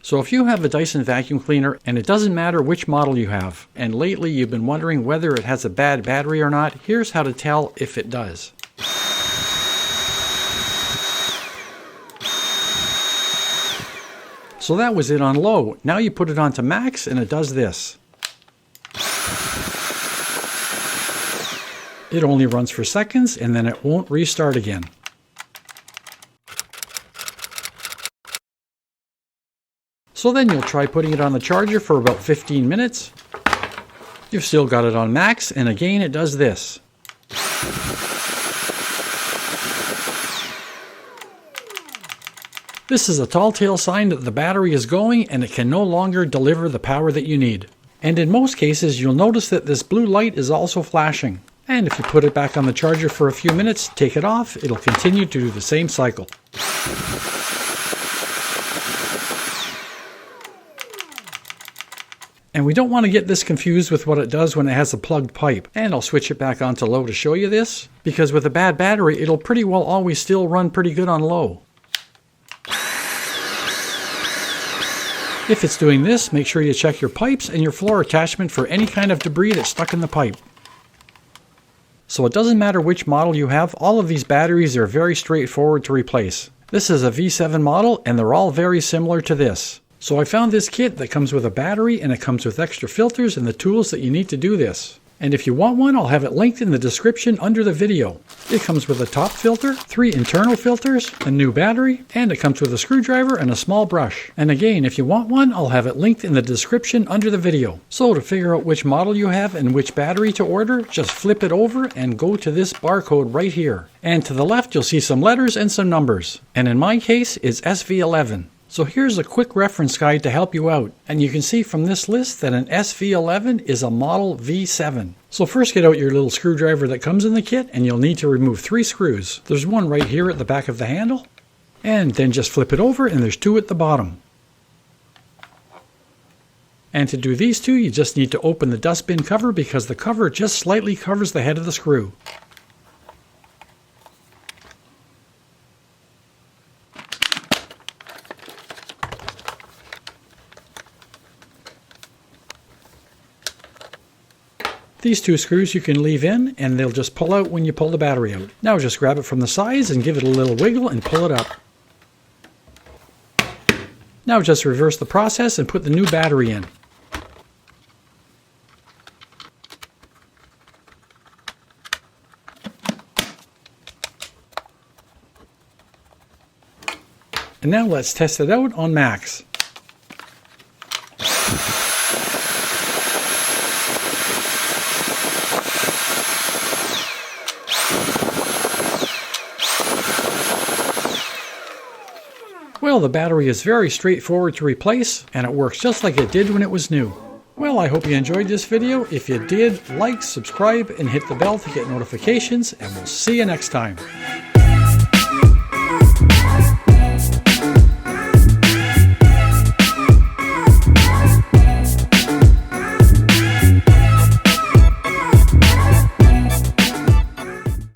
So if you have a Dyson vacuum cleaner, and it doesn't matter which model you have, and lately you've been wondering whether it has a bad battery or not, here's how to tell if it does. So that was it on low. Now you put it on to max and it does this. It only runs for seconds and then it won't restart again. So then you'll try putting it on the charger for about 15 minutes. You've still got it on max, and again it does this. This is a tall tale sign that the battery is going and it can no longer deliver the power that you need. And in most cases you'll notice that this blue light is also flashing. And if you put it back on the charger for a few minutes, take it off, it'll continue to do the same cycle. And we don't want to get this confused with what it does when it has a plugged pipe. And I'll switch it back on to low to show you this, because with a bad battery, it'll pretty well always still run pretty good on low. If it's doing this, make sure you check your pipes and your floor attachment for any kind of debris that's stuck in the pipe. So it doesn't matter which model you have, all of these batteries are very straightforward to replace. This is a V7 model and they're all very similar to this. So I found this kit that comes with a battery and it comes with extra filters and the tools that you need to do this. And if you want one, I'll have it linked in the description under the video. It comes with a top filter, 3 internal filters, a new battery, and it comes with a screwdriver and a small brush. And again, if you want one, I'll have it linked in the description under the video. So to figure out which model you have and which battery to order, just flip it over and go to this barcode right here. And to the left, you'll see some letters and some numbers. And in my case, it's SV11. So here's a quick reference guide to help you out. And you can see from this list that an SV11 is a model V7. So first get out your little screwdriver that comes in the kit and you'll need to remove 3 screws. There's one right here at the back of the handle. And then just flip it over and there's 2 at the bottom. And to do these 2, you just need to open the dustbin cover because the cover just slightly covers the head of the screw. These 2 screws you can leave in and they'll just pull out when you pull the battery out. Now just grab it from the sides and give it a little wiggle and pull it up. Now just reverse the process and put the new battery in. And now let's test it out on max. Well, the battery is very straightforward to replace, and it works just like it did when it was new. Well, I hope you enjoyed this video. If you did, like, subscribe, and hit the bell to get notifications, and we'll see you next time.